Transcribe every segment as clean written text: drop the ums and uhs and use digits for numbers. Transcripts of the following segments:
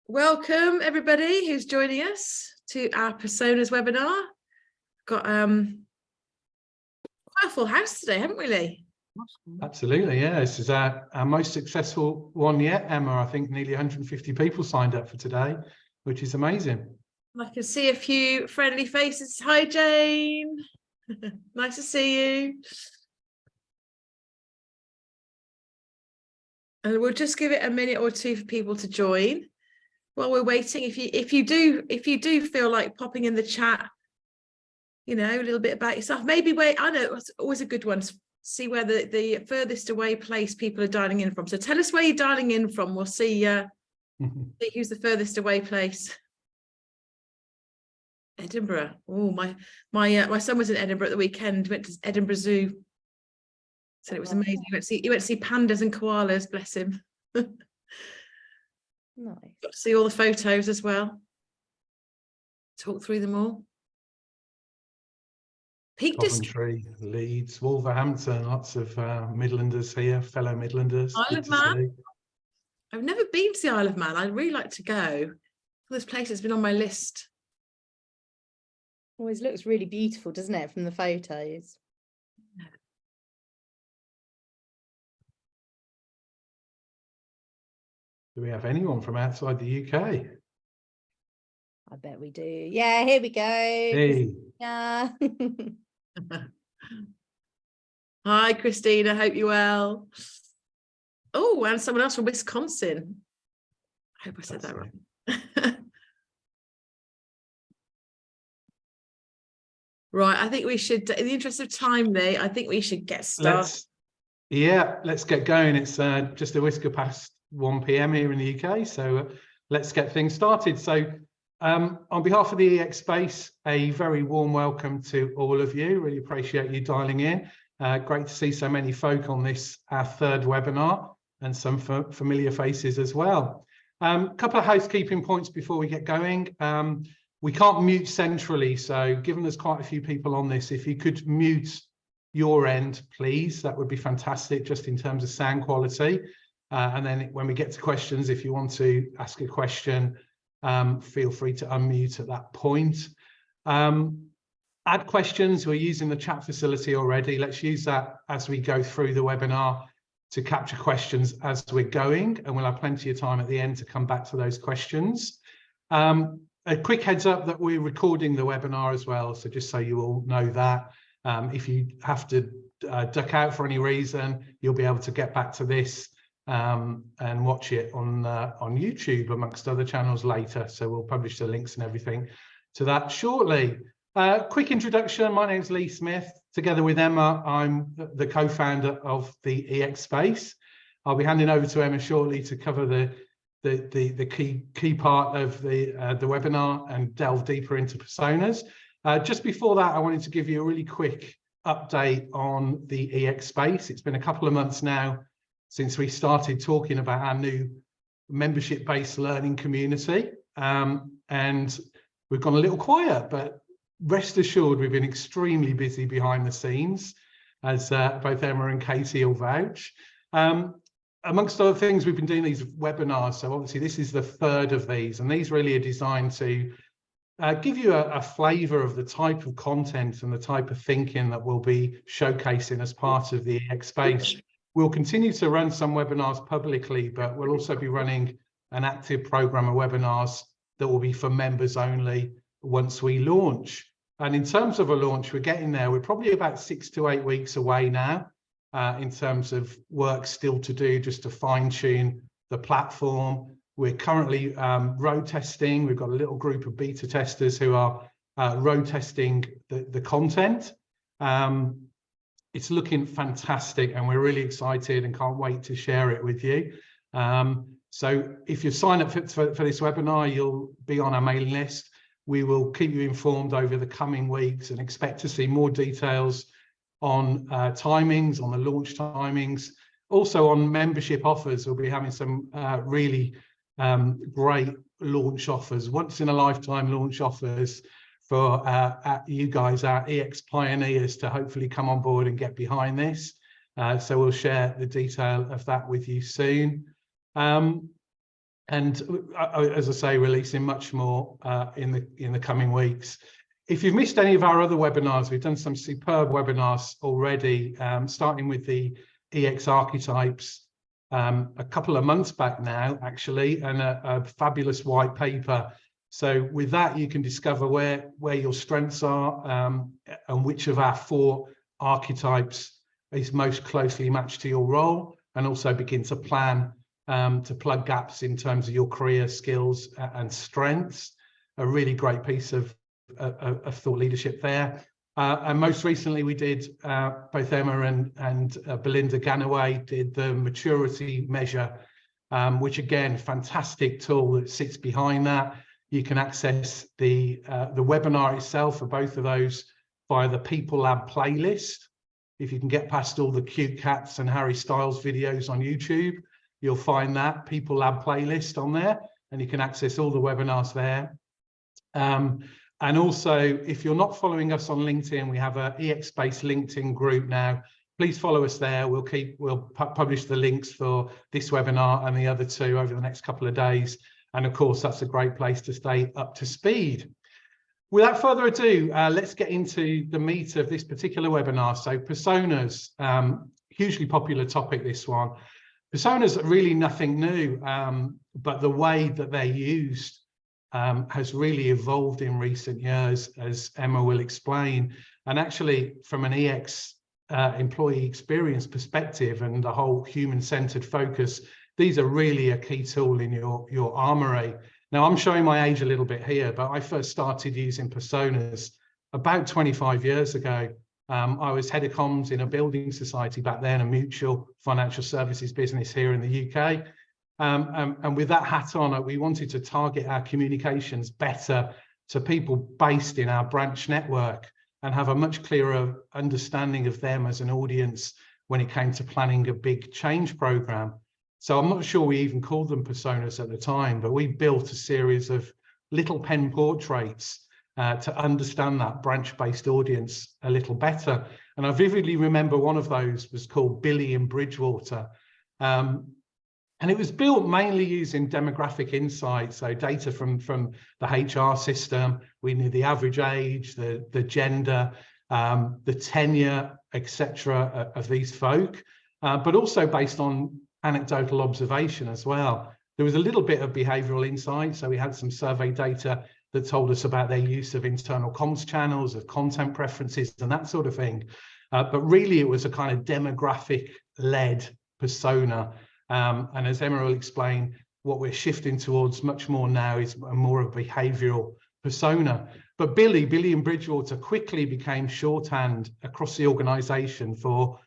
Welcome everybody who's joining us to our Personas webinar. Got quite a full house today, haven't we, Lee? Absolutely, yeah. This is our most successful one yet, Emma. I think nearly 150 people signed up for today, which is amazing. I can see a few friendly faces. Hi, Jane. Nice to see you. And we'll just give it a minute or two for people to join. While we're waiting, if you do feel like popping in the chat, you know, a little bit about yourself, maybe wait. I know it's always a good one to see where the furthest away place people are dialing in from. So tell us where you're dialing in from. We'll see who's the furthest away place. Edinburgh. Oh, my son was in Edinburgh at the weekend. Went to Edinburgh Zoo. Said it was amazing. He went to see pandas and koalas. Bless him. Nice. Got to see all the photos as well. Talk through them all. Peak District. Coventry, Leeds, Wolverhampton, lots of Midlanders here, fellow Midlanders. Isle of Man. I've never been to the Isle of Man. I'd really like to go. This place has been on my list. Always looks really beautiful, doesn't it, from the photos? Do we have anyone from outside the UK? I bet we do. Yeah, here we go. Hey. Yeah. Hi, Christina. Hope you're well. Oh, and someone else from Wisconsin. I hope I said that right. Right, I think we should, in the interest of time, Lee, I think we should get started. Let's get going. It's just a whisker past 1 p.m. here in the UK, so let's get things started. So on behalf of the EX Space, a very warm welcome to all of you. Really appreciate you dialing in. Great to see so many folk on this, our third webinar, and some familiar faces as well. Couple of housekeeping points before we get going. We can't mute centrally, so given there's quite a few people on this, if you could mute your end, please, that would be fantastic, just in terms of sound quality. And then when we get to questions, if you want to ask a question, feel free to unmute at that point. Add questions. We're using the chat facility already. Let's use that as we go through the webinar to capture questions as we're going, and we'll have plenty of time at the end to come back to those questions. A quick heads up that we're recording the webinar as well, so just so you all know that. If you have to duck out for any reason, you'll be able to get back to this and watch it on YouTube amongst other channels later. So we'll publish the links and everything to that shortly. Quick introduction. My name is Lee Smith. Together with Emma, I'm the co-founder of the EX Space. I'll be handing over to Emma shortly to cover the key part of the webinar and delve deeper into personas. Just before that, I wanted to give you a really quick update on the EX Space. It's been a couple of months now since we started talking about our new membership-based learning community, and we've gone a little quiet, but rest assured we've been extremely busy behind the scenes, as both Emma and Katie will vouch. Amongst other things, we've been doing these webinars, so obviously this is the third of these, and these really are designed to give you a flavour of the type of content and the type of thinking that we'll be showcasing as part of the EX Space. We'll continue to run some webinars publicly, but we'll also be running an active programme of webinars that will be for members only once we launch. And in terms of a launch, we're getting there. We're probably about 6 to 8 weeks away now in terms of work still to do just to fine-tune the platform. We're currently road testing. We've got a little group of beta testers who are road testing the content. It's looking fantastic, and we're really excited and can't wait to share it with you. So if you sign up for this webinar, you'll be on our mailing list. We will keep you informed over the coming weeks and expect to see more details on timings, on the launch timings, also on membership offers. We'll be having some really great launch offers, once in a lifetime launch offers for you guys, our EX pioneers, to hopefully come on board and get behind this. So we'll share the detail of that with you soon. And as I say, releasing much more in the coming weeks. If you've missed any of our other webinars, we've done some superb webinars already, starting with the EX archetypes a couple of months back now, actually, and a fabulous white paper. So with that, you can discover where your strengths are and which of our 4 archetypes is most closely matched to your role, and also begin to plan to plug gaps in terms of your career skills and strengths. A really great piece of thought leadership there. And most recently we did, both Emma and Belinda Ganaway did the maturity measure, which again, fantastic tool that sits behind that. You can access the webinar itself for both of those via the People Lab playlist. If you can get past all the cute cats and Harry Styles videos on YouTube, you'll find that People Lab playlist on there, and you can access all the webinars there. And also, if you're not following us on LinkedIn, we have a EX-based LinkedIn group now. Please follow us there. We'll publish the links for this webinar and the other 2 over the next couple of days. And of course, that's a great place to stay up to speed. Without further ado, let's get into the meat of this particular webinar. So personas, hugely popular topic, this one. Personas are really nothing new, but the way that they're used has really evolved in recent years, as Emma will explain. And actually, from an EX employee experience perspective and the whole human-centered focus, these are really a key tool in your armory. Now, I'm showing my age a little bit here, but I first started using personas about 25 years ago. I was head of comms in a building society back then, a mutual financial services business here in the UK. And with that hat on, we wanted to target our communications better to people based in our branch network and have a much clearer understanding of them as an audience when it came to planning a big change program. So I'm not sure we even called them personas at the time, but we built a series of little pen portraits to understand that branch-based audience a little better. And I vividly remember one of those was called Billy in Bridgewater. And it was built mainly using demographic insights, so data from the HR system. We knew the average age, the gender, the tenure, etc. of these folk, but also based on anecdotal observation as well. There was a little bit of behavioural insight, so we had some survey data that told us about their use of internal comms channels, of content preferences and that sort of thing. But really it was a kind of demographic-led persona. And as Emma will explain, what we're shifting towards much more now is more of a behavioural persona. But Billy in Bridgewater quickly became shorthand across the organisation for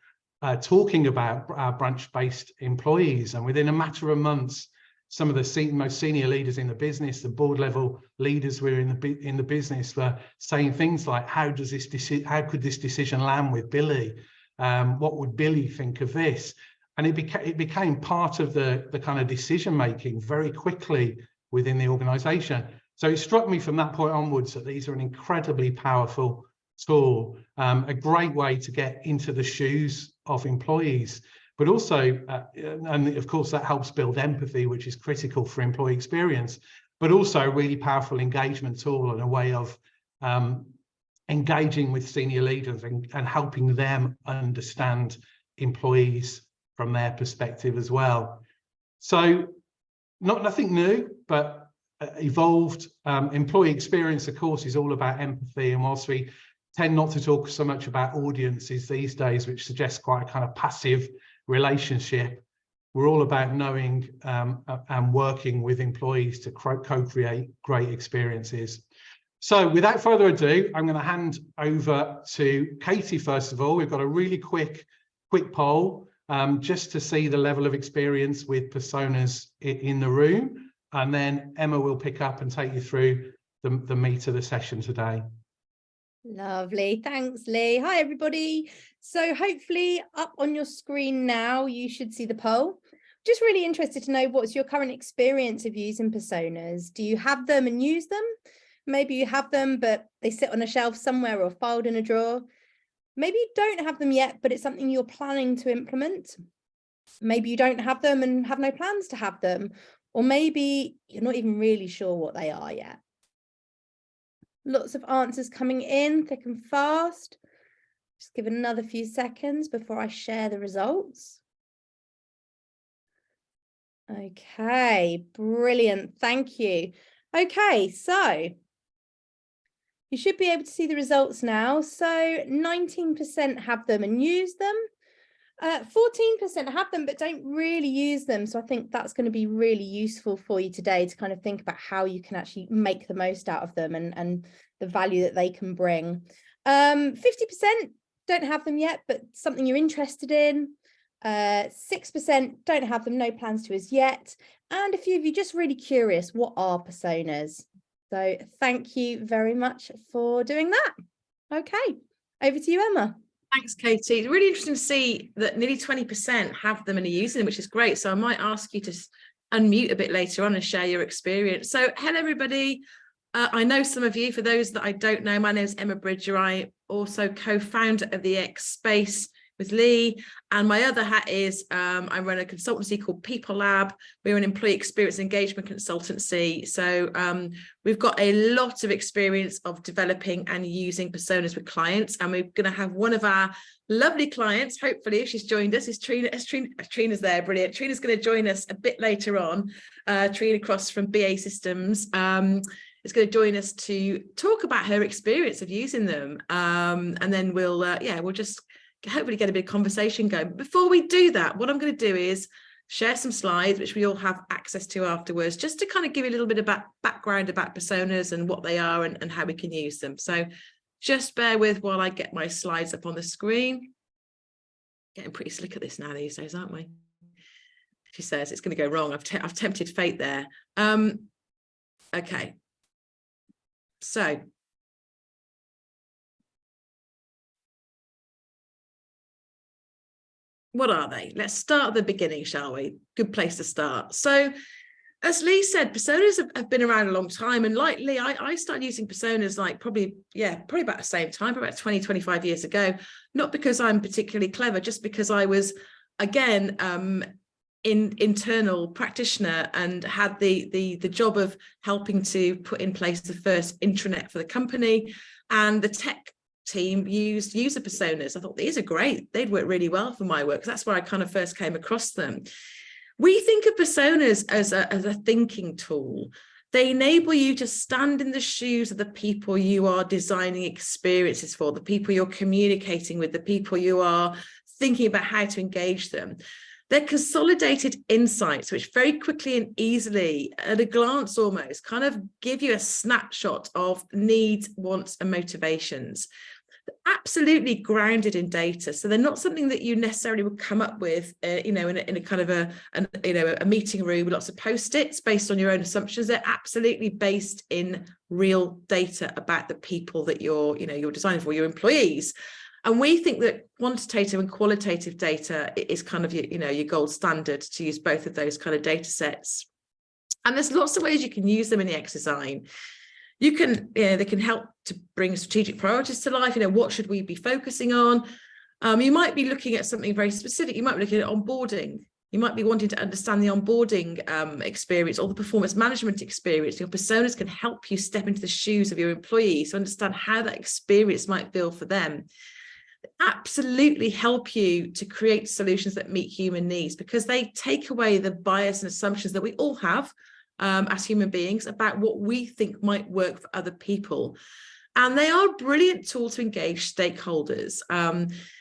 talking about our branch-based employees. And within a matter of months, some of the most senior leaders in the business, the board level leaders were in the business, were saying things like, how could this decision land with Billy? What would Billy think of this? And it became part of the kind of decision making very quickly within the organisation. So it struck me from that point onwards that these are an incredibly powerful tool, a great way to get into the shoes of employees, but also, and of course that helps build empathy, which is critical for employee experience, but also a really powerful engagement tool and a way of engaging with senior leaders and helping them understand employees from their perspective as well. So nothing new, but evolved. Employee experience, of course, is all about empathy. And whilst we tend not to talk so much about audiences these days, which suggests quite a kind of passive relationship, we're all about knowing and working with employees to co-create great experiences. So without further ado, I'm going to hand over to Katie first of all. We've got a really quick poll just to see the level of experience with personas in the room. And then Emma will pick up and take you through the meat of the session today. Lovely. Thanks, Lee. Hi, everybody. So hopefully up on your screen now, you should see the poll. Just really interested to know, what's your current experience of using personas? Do you have them and use them? Maybe you have them, but they sit on a shelf somewhere or filed in a drawer. Maybe you don't have them yet, but it's something you're planning to implement. Maybe you don't have them and have no plans to have them. Or maybe you're not even really sure what they are yet. Lots of answers coming in thick and fast. Just give it another few seconds before I share the results. Okay, brilliant. Thank you. Okay, so you should be able to see the results now. So 19% have them and use them. 14% have them but don't really use them. So I think that's going to be really useful for you today to kind of think about how you can actually make the most out of them and the value that they can bring. 50% don't have them yet, but something you're interested in. 6% don't have them, no plans to as yet. And a few of you just really curious, what are personas? So thank you very much for doing that. Okay, over to you, Emma. Thanks, Katie. It's really interesting to see that nearly 20% have them and are using them, which is great. So I might ask you to unmute a bit later on and share your experience. So hello, everybody. I know some of you. For those that I don't know, my name is Emma Bridger. I also co-founder of the X Space with Lee, and my other hat is I run a consultancy called People Lab. We're an employee experience engagement consultancy. So we've got a lot of experience of developing and using personas with clients, and we're going to have one of our lovely clients, hopefully, if she's joined us, is Trina. Trina's there, brilliant. Trina's going to join us a bit later on. Trina Cross from BA Systems is going to join us to talk about her experience of using them, and then we'll just hopefully get a bit of conversation going. But before we do that, what I'm going to do is share some slides, which we all have access to afterwards, just to kind of give you a little bit of background about personas and what they are and how we can use them. So just bear with while I get my slides up on the screen. Getting pretty slick at this now these days, aren't we? She says it's going to go wrong. I've tempted fate there. Okay. So what are they? Let's start at the beginning, shall we? Good place to start. So as Lee said, personas have been around a long time. And like Lee, I started using personas like probably about the same time, probably about 20, 25 years ago. Not because I'm particularly clever, just because I was, again, internal practitioner and had the job of helping to put in place the first intranet for the company. And the tech team used user personas. I thought these are great. They'd work really well for my work. That's where I kind of first came across them. We think of personas as a thinking tool. They enable you to stand in the shoes of the people you are designing experiences for, the people you're communicating with, the people you are thinking about how to engage them. They're consolidated insights, which very quickly and easily, at a glance almost, kind of give you a snapshot of needs, wants, and motivations. They're absolutely grounded in data. So they're not something that you necessarily would come up with, in a kind of a meeting room with lots of post-its based on your own assumptions. They're absolutely based in real data about the people that you're designing for, your employees. And we think that quantitative and qualitative data is kind of your gold standard to use both of those kind of data sets. And there's lots of ways you can use them in the X design. You can, they can help to bring strategic priorities to life. What should we be focusing on? You might be looking at something very specific. You might be looking at onboarding. You might be wanting to understand the onboarding experience or the performance management experience. Your personas can help you step into the shoes of your employees to understand how that experience might feel for them. Absolutely help you to create solutions that meet human needs, because they take away the bias and assumptions that we all have as human beings about what we think might work for other people. And they are a brilliant tool to engage stakeholders,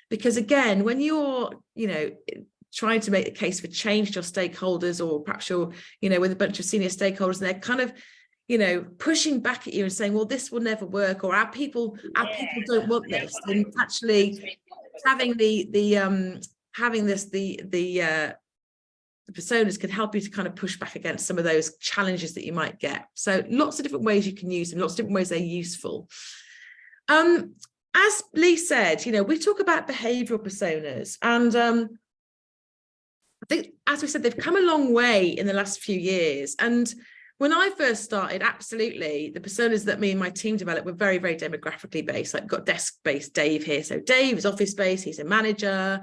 because again, when you're trying to make the case for change to your stakeholders, or perhaps you're with a bunch of senior stakeholders, and they're kind of pushing back at you and saying, well, this will never work, or our people don't want this. And actually having the personas can help you to kind of push back against some of those challenges that you might get. So lots of different ways you can use them, lots of different ways they're useful. As Lee said, we talk about behavioural personas, and I think, as we said, they've come a long way in the last few years. And when I first started, absolutely, the personas that me and my team developed were very, very demographically based. Like, we've got desk-based Dave here. So Dave is office-based, he's a manager.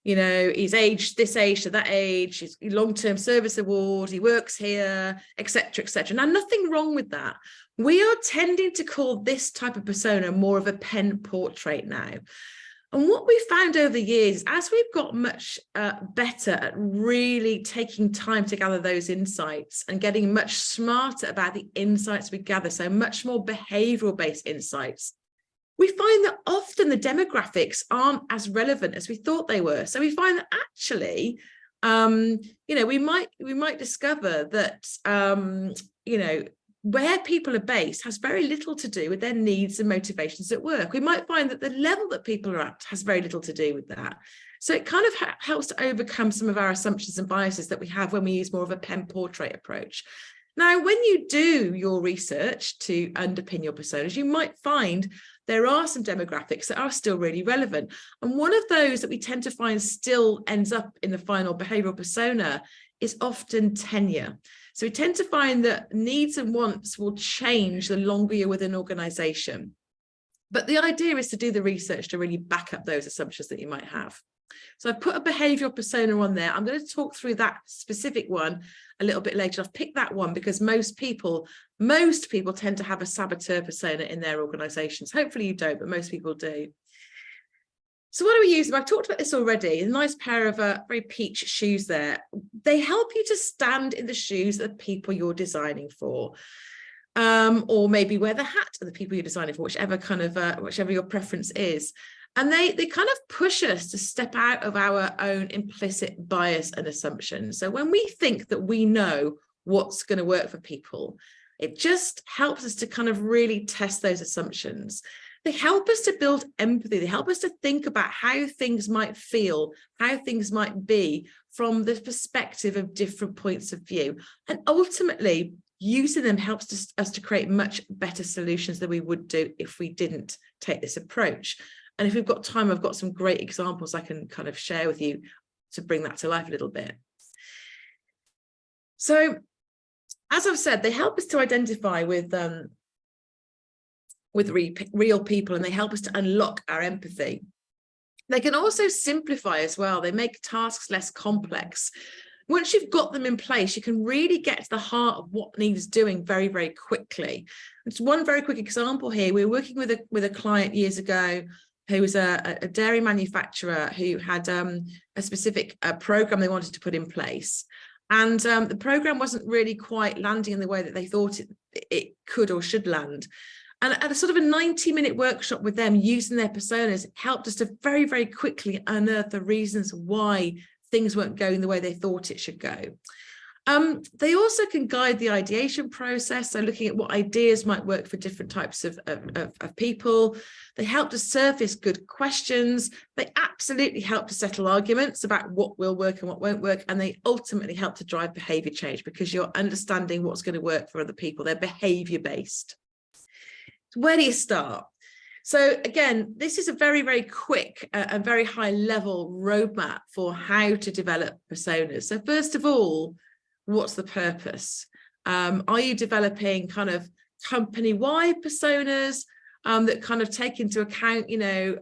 you know, he's aged this age to that age, he's long-term service award, he works here, etc., etc. Now, nothing wrong with that. We are tending to call this type of persona more of a pen portrait now. And what we found over the years, as we've got much better at really taking time to gather those insights and getting much smarter about the insights we gather, so much more behavioural based insights, we find that often the demographics aren't as relevant as we thought they were. So we find that actually, you know, we might discover that, you know, where people are based has very little to do with their needs and motivations at work. We might find that the level that people are at has very little to do with that. So it kind of helps to overcome some of our assumptions and biases that we have when we use more of a pen portrait approach. Now, when you do your research to underpin your personas, you might find there are some demographics that are still really relevant. And one of those that we tend to find still ends up in the final behavioural persona is often tenure. So we tend to find that needs and wants will change the longer you're with an organisation. But the idea is to do the research to really back up those assumptions that you might have. So I've put a behavioural persona on there. I'm going to talk through that specific one a little bit later. I've picked that one because most people tend to have a saboteur persona in their organisations. Hopefully you don't, but most people do. So what are we using? I've talked about this already. A nice pair of very peach shoes there. They help you to stand in the shoes of the people you're designing for. Or maybe wear the hat of the people you're designing for, whichever your preference is. And they kind of push us to step out of our own implicit bias and assumptions. So when we think that we know what's going to work for people, it just helps us to kind of really test those assumptions. They help us to build empathy. They help us to think about how things might feel, how things might be from the perspective of different points of view. And ultimately, using them helps us to create much better solutions than we would do if we didn't take this approach. And if we've got time, I've got some great examples I can kind of share with you to bring that to life a little bit. So, as I've said, they help us to identify with real people, and they help us to unlock our empathy. They can also simplify as well. They make tasks less complex. Once you've got them in place, you can really get to the heart of what needs doing very, very quickly. It's one very quick example here. We were working with a client years ago who was a dairy manufacturer who had a specific program they wanted to put in place. And the program wasn't really quite landing in the way that they thought it could or should land. And at a sort of a 90-minute workshop with them using their personas helped us to very, very quickly unearth the reasons why things weren't going the way they thought it should go. They also can guide the ideation process, so looking at what ideas might work for different types of people. They help to surface good questions. They absolutely help to settle arguments about what will work and what won't work. And they ultimately help to drive behaviour change because you're understanding what's going to work for other people. They're behaviour-based. Where do you start? So again, this is a very, very quick and very high level roadmap for how to develop personas. So first of all, what's the purpose? Are you developing kind of company-wide personas that kind of take into account, you know,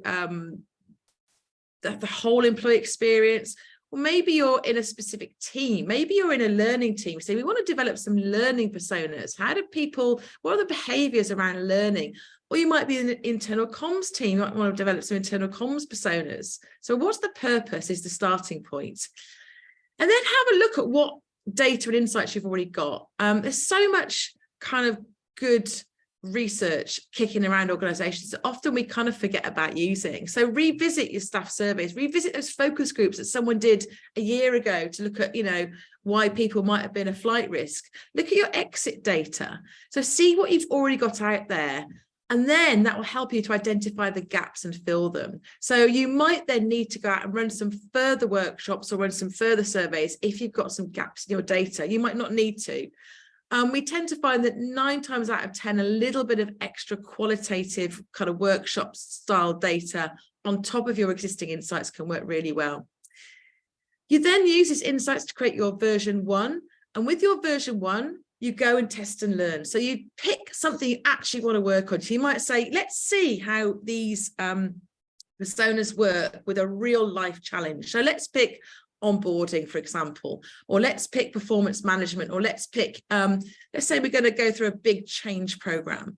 the whole employee experience? Or maybe you're in a specific team. Maybe you're in a learning team. So we want to develop some learning personas. How do people, what are the behaviors around learning? Or you might be in an internal comms team. You might want to develop some internal comms personas. So what's the purpose is the starting point. And then have a look at what data and insights you've already got. There's so much kind of good research kicking around organizations that often we kind of forget about using. So revisit your staff surveys, revisit those focus groups that someone did a year ago to look at, you know, why people might have been a flight risk. Look at your exit data. So see what you've already got out there. And then that will help you to identify the gaps and fill them. So you might then need to go out and run some further workshops or run some further surveys if you've got some gaps in your data. You might not need to. We tend to find that 9 times out of 10, a little bit of extra qualitative kind of workshop style data on top of your existing insights can work really well. You then use these insights to create your version 1. And with your version 1, you go and test and learn. So you pick something you actually want to work on. So you might say, let's see how these personas work with a real life challenge. So let's pick onboarding, for example, or let's pick performance management, or let's pick, let's say we're going to go through a big change program.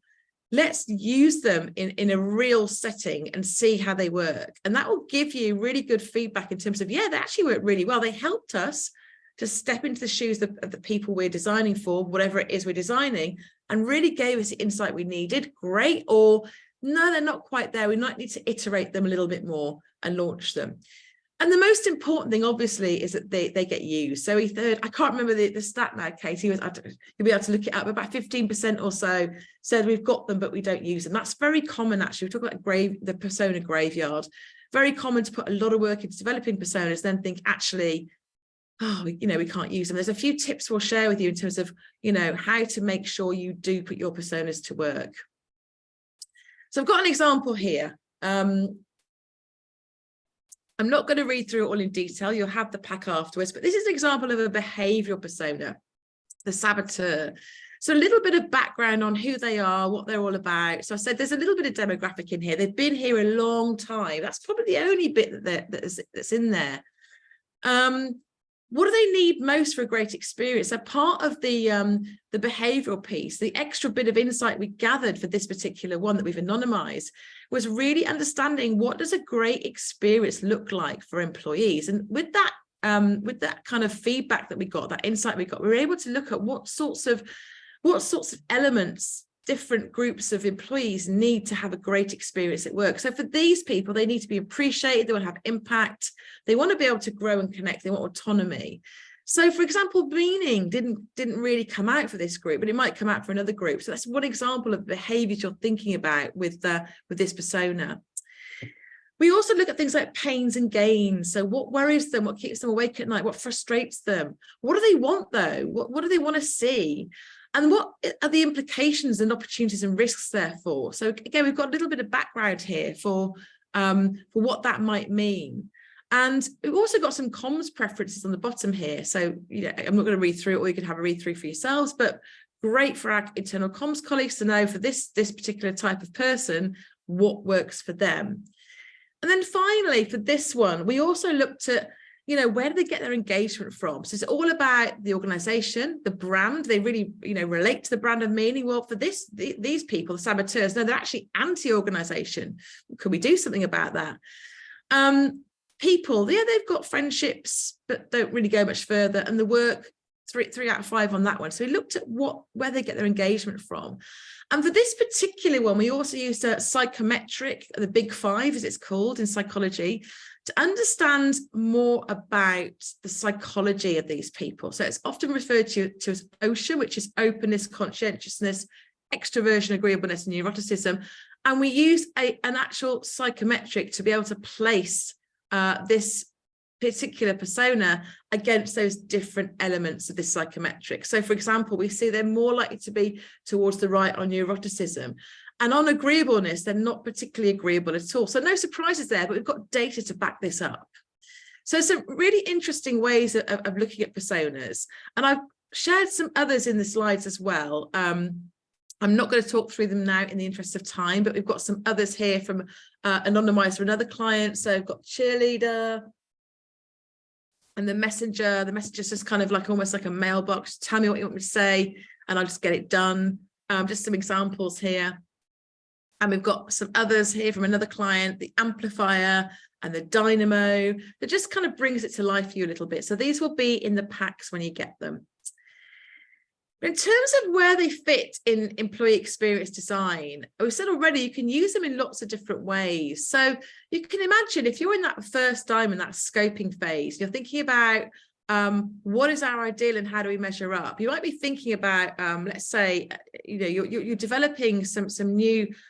Let's use them in a real setting and see how they work. And that will give you really good feedback in terms of, yeah, they actually work really well. They helped us to step into the shoes of the people we're designing for, whatever it is we're designing, and really gave us the insight we needed. Great. Or no, they're not quite there. We might need to iterate them a little bit more and launch them. And the most important thing, obviously, is that they get used. So we third, I can't remember the stat now, Katie, you'll be able to look it up, about 15% or so said we've got them, but we don't use them. That's very common, actually. We talk about the persona graveyard. Very common to put a lot of work into developing personas, then think, actually, oh, we can't use them. There's a few tips we'll share with you in terms of, how to make sure you do put your personas to work. So I've got an example here. I'm not going to read through it all in detail. You'll have the pack afterwards, but this is an example of a behavioural persona, the Saboteur. So a little bit of background on who they are, what they're all about. So I said there's a little bit of demographic in here. They've been here a long time. That's probably the only bit that's in there. What do they need most for a great experience? So part of the behavioural piece, the extra bit of insight we gathered for this particular one that we've anonymized, was really understanding what does a great experience look like for employees. And with that kind of feedback that we got, that insight we got, we were able to look at what sorts of elements different groups of employees need to have a great experience at work. So for these people, they need to be appreciated, they want to have impact, they want to be able to grow and connect, they want autonomy. So for example, meaning didn't really come out for this group, but it might come out for another group. So that's one example of behaviors you're thinking about with this persona. We also look at things like pains and gains. So what worries them, what keeps them awake at night, what frustrates them, what do they want though, what do they want to see? And what are the implications and opportunities and risks therefore? So again, we've got a little bit of background here for what that might mean. And we've also got some comms preferences on the bottom here. So I'm not going to read through it, or you can have a read through for yourselves, but great for our internal comms colleagues to know for this particular type of person, what works for them. And then finally, for this one, we also looked at where do they get their engagement from? So it's all about the organization, the brand. They really, relate to the brand of meaning. Well, for these people, the saboteurs, no, they're actually anti-organization. Could we do something about that? People, yeah, they've got friendships, but don't really go much further. And the work, 3 out of 5 on that one. So we looked at where they get their engagement from. And for this particular one, we also used a psychometric, the Big 5, as it's called in psychology, to understand more about the psychology of these people. So it's often referred to as OSHA, which is openness, conscientiousness, extroversion, agreeableness, and neuroticism. And we use an actual psychometric to be able to place this particular persona against those different elements of this psychometric. So for example, we see they're more likely to be towards the right on neuroticism. And on agreeableness, they're not particularly agreeable at all. So no surprises there, but we've got data to back this up. So some really interesting ways of looking at personas. And I've shared some others in the slides as well. I'm not going to talk through them now in the interest of time, but we've got some others here from anonymized for another client. So I've got cheerleader and the messenger. The messenger is just kind of like almost like a mailbox. Tell me what you want me to say, and I'll just get it done. Just some examples here. And we've got some others here from another client, the amplifier and the dynamo, that just kind of brings it to life for you a little bit. So these will be in the packs when you get them. In terms of where they fit in employee experience design, we said already, you can use them in lots of different ways. So you can imagine if you're in that first time in that scoping phase, you're thinking about what is our ideal and how do we measure up? You might be thinking about, let's say, you're developing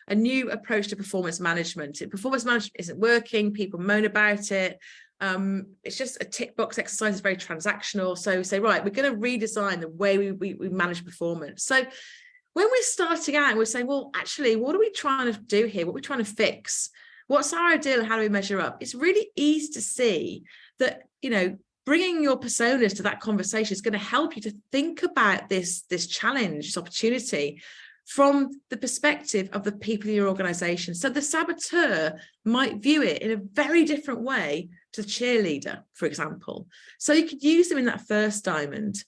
a new approach to performance management. Performance management isn't working, people moan about it. It's just a tick box exercise, is very transactional. So say, right, we're going to redesign the way we manage performance. So when we're starting out and we're saying, well, actually, what are we trying to do here? What are we trying to fix? What's our ideal and how do we measure up? It's really easy to see that, bringing your personas to that conversation is going to help you to think about this challenge, this opportunity from the perspective of the people in your organization. So the saboteur might view it in a very different way to the cheerleader, for example. So you could use them in that first diamond.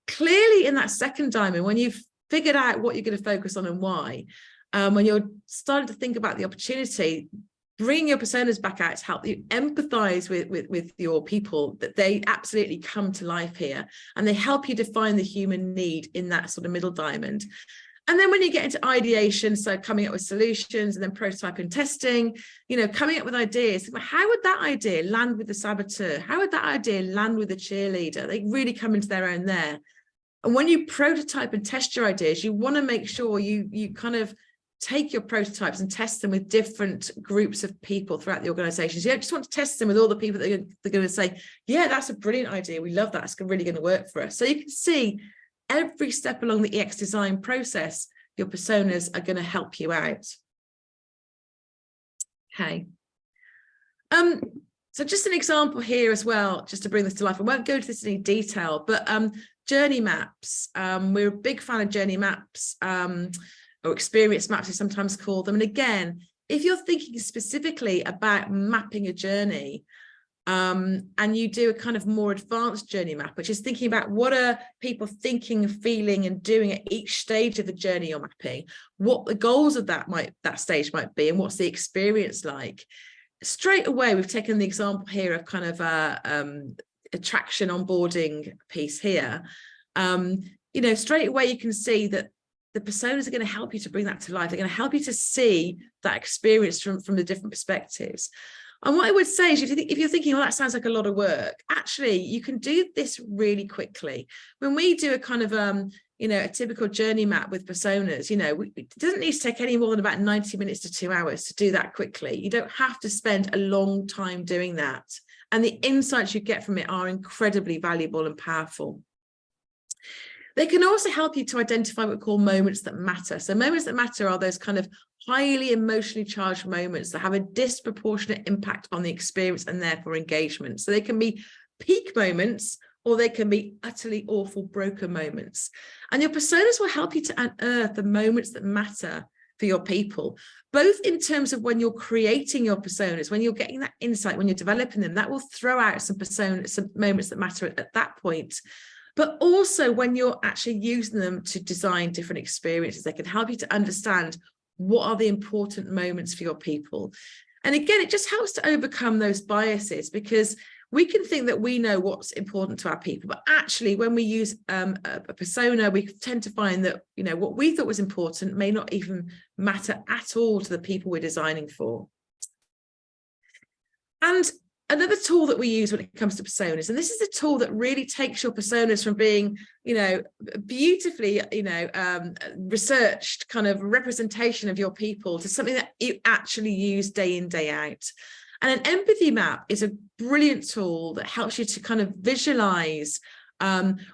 Clearly in that second diamond, when you've figured out what you're going to focus on and why, when you're starting to think about the opportunity, bring your personas back out to help you empathize with your people, that they absolutely come to life here, and they help you define the human need in that sort of middle diamond. And then when you get into ideation, so coming up with solutions, and then prototyping, testing, you know, coming up with ideas, how would that idea land with the saboteur? How would that idea land with the cheerleader? They really come into their own there. And when you prototype and test your ideas, you want to make sure you kind of take your prototypes and test them with different groups of people throughout the organizations. You don't just want to test them with all the people that they're going to say, yeah, that's a brilliant idea. We love that. It's really going to work for us. So you can see every step along the EX design process, your personas are going to help you out. Okay. So just an example here as well, just to bring this to life. I won't go into this in any detail, but journey maps. We're a big fan of journey maps, or experience maps, we sometimes call them. And again, if you're thinking specifically about mapping a journey, and you do a kind of more advanced journey map, which is thinking about what are people thinking, feeling, and doing at each stage of the journey you're mapping, what the goals of that stage might be, and what's the experience like. Straight away, we've taken the example here of kind of attraction onboarding piece here. You know, straight away you can see that the personas are going to help you to bring that to life. They're going to help you to see that experience from the different perspectives. And what I would say is, if you're thinking, well, that sounds like a lot of work, actually, you can do this really quickly. When we do a kind of, you know, a typical journey map with personas, you know, it doesn't need to take any more than about 90 minutes to 2 hours to do that quickly. You don't have to spend a long time doing that. And the insights you get from it are incredibly valuable and powerful. They can also help you to identify what we call moments that matter. So moments that matter are those kind of highly emotionally charged moments that have a disproportionate impact on the experience and therefore engagement. So they can be peak moments, or they can be utterly awful, broken moments. And your personas will help you to unearth the moments that matter for your people, both in terms of when you're creating your personas, when you're getting that insight, when you're developing them, that will throw out some moments that matter at that point. But also when you're actually using them to design different experiences, they can help you to understand what are the important moments for your people. And again, it just helps to overcome those biases, because we can think that we know what's important to our people, but actually when we use a persona, we tend to find that, you know, what we thought was important may not even matter at all to the people we're designing for. And another tool that we use when it comes to personas, and this is a tool that really takes your personas from being, you know, beautifully, you know, researched kind of representation of your people to something that you actually use day in, day out. And an empathy map is a brilliant tool that helps you to kind of visualize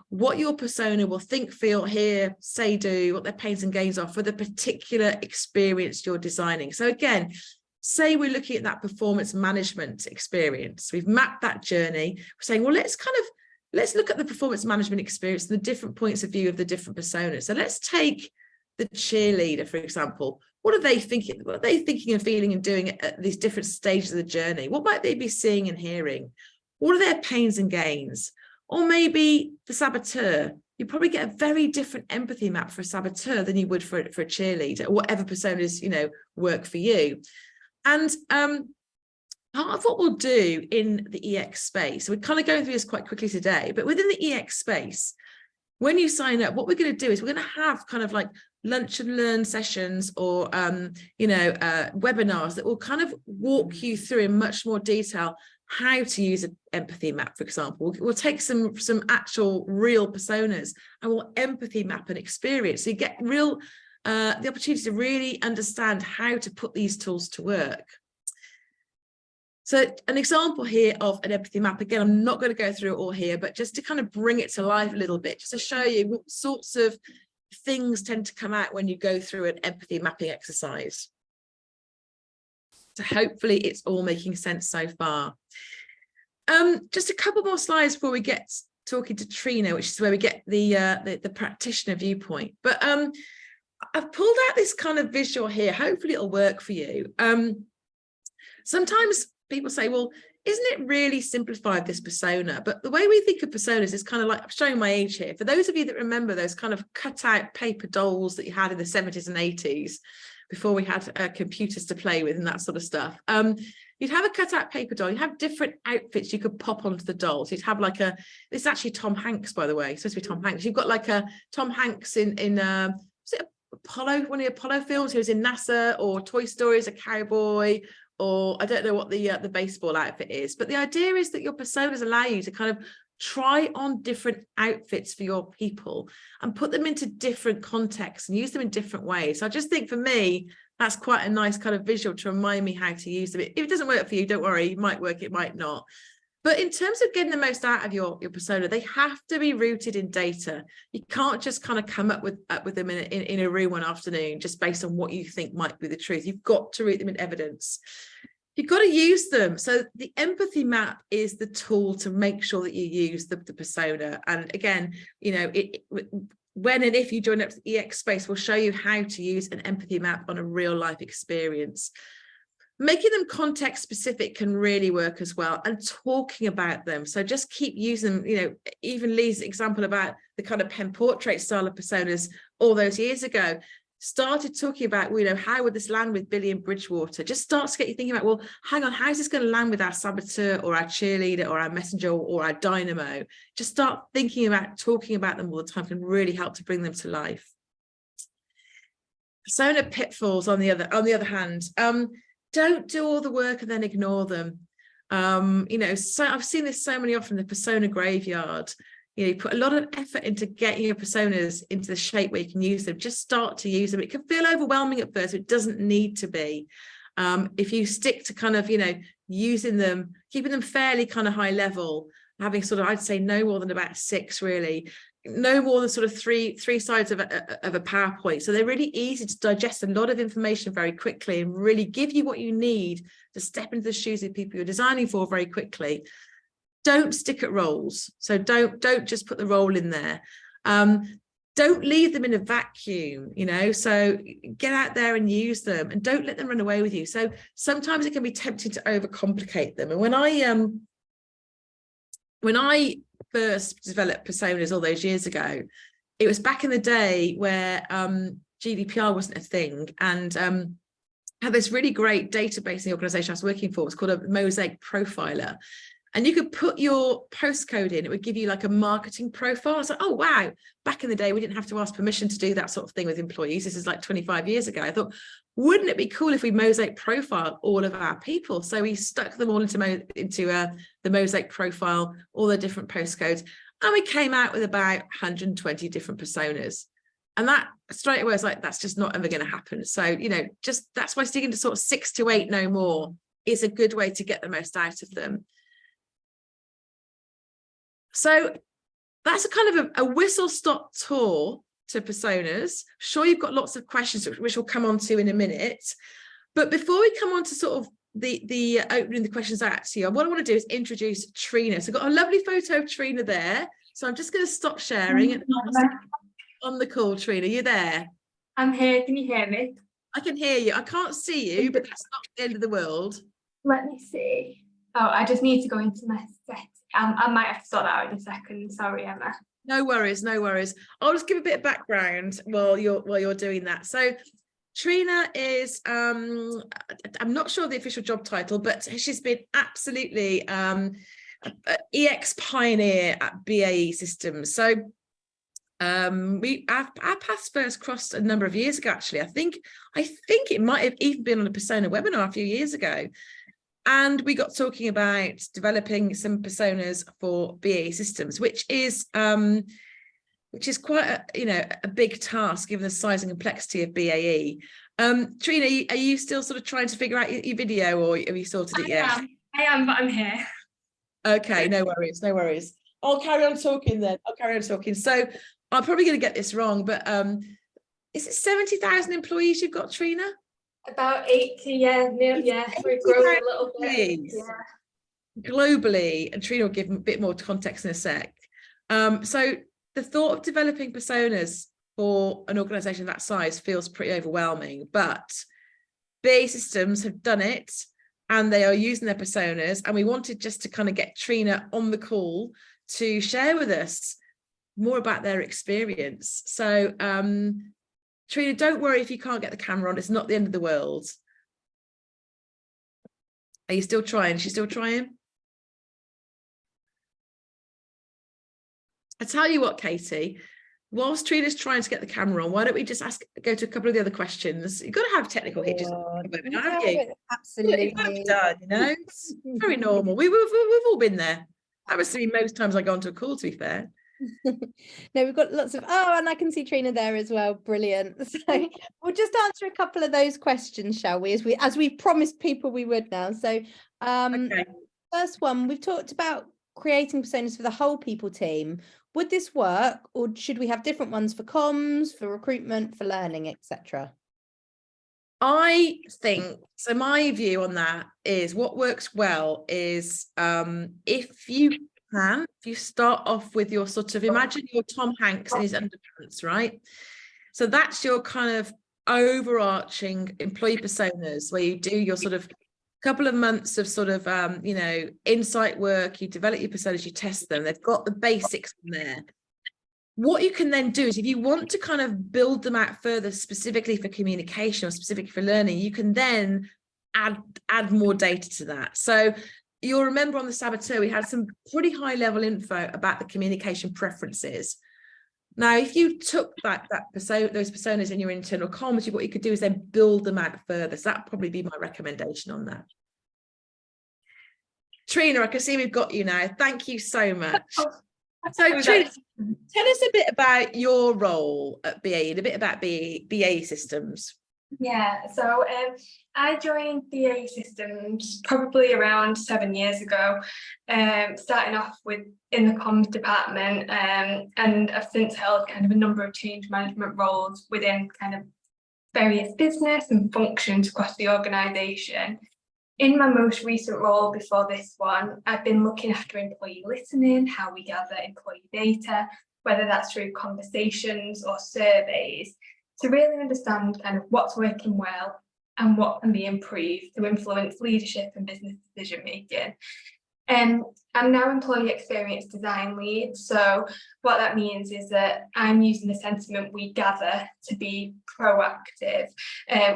what your persona will think, feel, hear, say, do, what their pains and gains are for the particular experience you're designing. So again, say we're looking at that performance management experience. We've mapped that journey. We're saying, well, let's look at the performance management experience and the different points of view of the different personas. So let's take the cheerleader, for example. What are they thinking? What are they thinking and feeling and doing at these different stages of the journey? What might they be seeing and hearing? What are their pains and gains? Or maybe the saboteur. You probably get a very different empathy map for a saboteur than you would for a cheerleader, or whatever personas, you know, work for you. And part of what we'll do in the EX space, we're kind of going through this quite quickly today, but within the EX space, when you sign up, what we're going to do is we're going to have kind of like lunch and learn sessions, or webinars that will kind of walk you through in much more detail how to use an empathy map. For example, we'll take some actual real personas and we'll empathy map an experience, so you get real the opportunity to really understand how to put these tools to work. So an example here of an empathy map, again, I'm not going to go through it all here, but just to kind of bring it to life a little bit, just to show you what sorts of things tend to come out when you go through an empathy mapping exercise. So hopefully it's all making sense so far. Just a couple more slides before we get talking to Trina, which is where we get the practitioner viewpoint. But I've pulled out this kind of visual here. Hopefully it'll work for you. Sometimes people say, well, isn't it really simplified, this persona? But the way we think of personas is kind of like, I'm showing my age here. For those of you that remember those kind of cut out paper dolls that you had in the 70s and 80s, before we had computers to play with and that sort of stuff. You'd have a cut out paper doll, you'd have different outfits you could pop onto the dolls. You'd have like this is actually Tom Hanks, by the way, it's supposed to be Tom Hanks. You've got like a Tom Hanks in was it Apollo, one of the Apollo films? He was in NASA, or Toy Story as a cowboy, or I don't know what the baseball outfit is. But the idea is that your personas allow you to kind of try on different outfits for your people and put them into different contexts and use them in different ways. So I just think for me, that's quite a nice kind of visual to remind me how to use them. If it doesn't work for you, don't worry, it might work, it might not. But in terms of getting the most out of your persona, they have to be rooted in data. You can't just kind of come up with them in a room one afternoon just based on what you think might be the truth. You've got to root them in evidence. You've got to use them. So the empathy map is the tool to make sure that you use the persona. And again, you know, when and if you join up to the EX space, we'll show you how to use an empathy map on a real life experience. Making them context specific can really work as well, and talking about them. So just keep using them. You know, even Lee's example about the kind of pen portrait style of personas all those years ago started talking about, you know, how would this land with Billy and Bridgewater? Just starts to get you thinking about, well, hang on, how's this going to land with our saboteur or our cheerleader or our messenger or our dynamo? Just start thinking about, talking about them all the time can really help to bring them to life. Persona pitfalls on the other hand, don't do all the work and then ignore them. You know, so I've seen this so many often, the persona graveyard. You know, you put a lot of effort into getting your personas into the shape where you can use them. Just start to use them. It can feel overwhelming at first, but it doesn't need to be. If you stick to kind of, you know, using them, keeping them fairly kind of high level, having sort of, I'd say no more than about 6 really, no more than sort of three sides of a PowerPoint. So they're really easy to digest a lot of information very quickly and really give you what you need to step into the shoes of people you're designing for very quickly. Don't stick at roles. So don't just put the role in there. Don't leave them in a vacuum, you know, so get out there and use them and don't let them run away with you. So sometimes it can be tempting to overcomplicate them. And when I first developed personas all those years ago, it was back in the day where GDPR wasn't a thing, and had this really great database in the organization I was working for. It was called a Mosaic Profiler. And you could put your postcode in, it would give you like a marketing profile. I was like, oh, wow. Back in the day, we didn't have to ask permission to do that sort of thing with employees. This is like 25 years ago. I thought, wouldn't it be cool if we Mosaic profile all of our people? So we stuck them all into the Mosaic profile, all the different postcodes. And we came out with about 120 different personas. And that straight away was like, that's just not ever going to happen. So, you know, just that's why sticking to sort of 6 to 8, no more, is a good way to get the most out of them. So that's a kind of a whistle-stop tour to personas. Sure, you've got lots of questions, which we'll come on to in a minute. But before we come on to sort of the opening the questions out to you, what I want to do is introduce Trina. So I've got a lovely photo of Trina there. So I'm just going to stop sharing and on the call. Trina, you there? I'm here. Can you hear me? I can hear you. I can't see you, but that's not the end of the world. Let me see. Oh, I just need to go into my set. I might have to sort that out in a second. Sorry, Emma. No worries, no worries. I'll just give a bit of background while you're doing that. So Trina is, I'm not sure the official job title, but she's been absolutely EX pioneer at BAE Systems. So our paths first crossed a number of years ago, actually. I think it might have even been on a persona webinar a few years ago. And we got talking about developing some personas for BAE Systems, which is quite a big task given the size and complexity of BAE. Trina, are you still sort of trying to figure out your video, or have you sorted it yet? I am, but I'm here. Okay, no worries, no worries. I'll carry on talking then. So I'm probably going to get this wrong, but is it 70,000 employees you've got, Trina? About 80, yeah. We're growing a little bit. Yeah. Globally, and Trina will give a bit more context in a sec. So the thought of developing personas for an organisation that size feels pretty overwhelming, but BAE Systems have done it and they are using their personas, and we wanted just to kind of get Trina on the call to share with us more about their experience. So Trina, don't worry if you can't get the camera on, it's not the end of the world. Are you still trying? She's still trying? I tell you what, Katie, whilst Trina's trying to get the camera on, why don't we just go to a couple of the other questions? You've got to have technical hitches, haven't you? Absolutely. It's got to be done, you know? It's very normal. We've all been there. That must be most times I go onto a call, to be fair. No, we've got lots of, and I can see Trina there as well. Brilliant. So we'll just answer a couple of those questions, shall we? As we promised people we would now. So Okay. First one, we've talked about creating personas for the whole people team. Would this work, or should we have different ones for comms, for recruitment, for learning, etc.? I think, so my view on that is what works well is if you start off with your sort of, imagine your Tom Hanks in his underpants, right? So that's your kind of overarching employee personas, where you do your sort of couple of months of sort of, insight work, you develop your personas, you test them, they've got the basics in there. What you can then do is, if you want to kind of build them out further, specifically for communication or specifically for learning, you can then add more data to that. So you'll remember on the Saboteur, we had some pretty high level info about the communication preferences. Now, if you took those personas in your internal comms, what you could do is then build them out further. So that'd probably be my recommendation on that. Trina, I can see we've got you now. Thank you so much. So Trina, tell us a bit about your role at BAE and a bit about BAE Systems. Yeah, so I joined BAE Systems probably around 7 years ago, starting off in the comms department, and I've since held kind of a number of change management roles within kind of various business and functions across the organisation. In my most recent role before this one, I've been looking after employee listening, how we gather employee data, whether that's through conversations or surveys, to really understand kind of what's working well and what can be improved to influence leadership and business decision making. I'm now employee experience design lead. So what that means is that I'm using the sentiment we gather to be proactive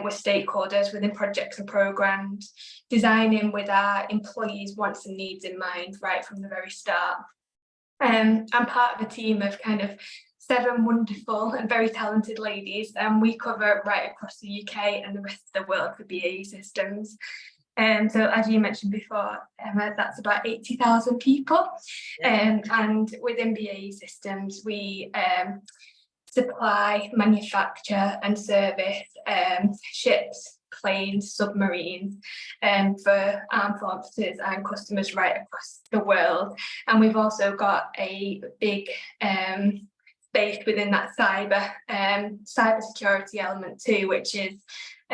with stakeholders within projects and programs, designing with our employees' wants and needs in mind right from the very start. I'm part of a team of kind of 7 wonderful and very talented ladies, and we cover right across the UK and the rest of the world for BAE Systems. So as you mentioned before, Emma, that's about 80,000 people. And within BAE Systems, we supply, manufacture and service ships, planes, submarines for armed forces and customers right across the world. And we've also got a big space within that cyber security element too, which is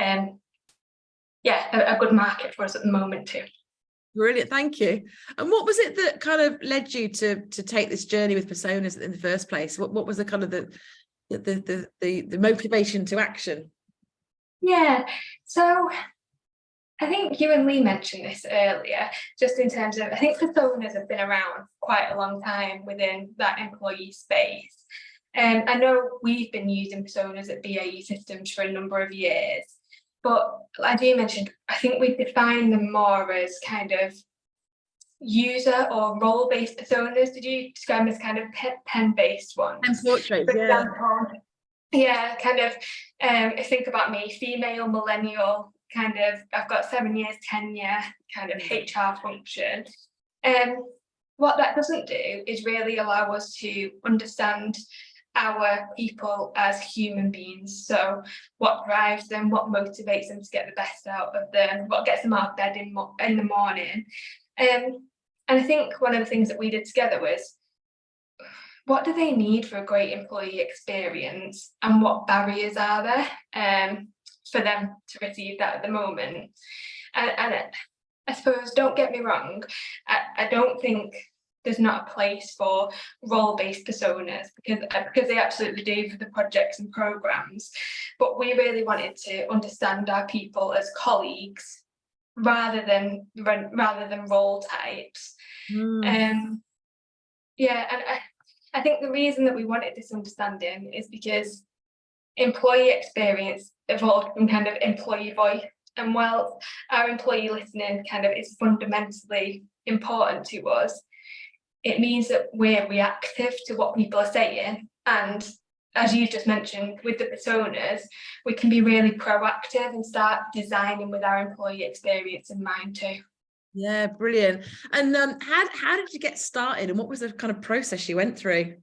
a good market for us at the moment too. Brilliant, thank you. And what was it that kind of led you to take this journey with personas in the first place? What was the kind of the motivation to action? Yeah, so I think you and Lee mentioned this earlier, just in terms of, I think personas have been around quite a long time within that employee space. I know we've been using personas at BAE Systems for a number of years, but as you mentioned, I think we define them more as kind of user or role-based personas. Did you describe them as kind of pen-based ones? And portraits, for example, yeah, kind of, think about me, female, millennial, kind of, I've got 7 years tenure, kind of HR function. What that doesn't do is really allow us to understand our people as human beings. So what drives them, what motivates them to get the best out of them, what gets them out of bed in the morning. And I think one of the things that we did together was, what do they need for a great employee experience, and what barriers are there for them to receive that at the moment? And I suppose, don't get me wrong, I don't think there's not a place for role-based personas, because they absolutely do for the projects and programs. But we really wanted to understand our people as colleagues rather than role types. Yeah, and I think the reason that we wanted this understanding is because employee experience evolved from kind of employee voice. And while our employee listening kind of is fundamentally important to us, it means that we're reactive to what people are saying. And as you just mentioned, with the personas, we can be really proactive and start designing with our employee experience in mind too. Yeah, brilliant. And how did you get started, and what was the kind of process you went through?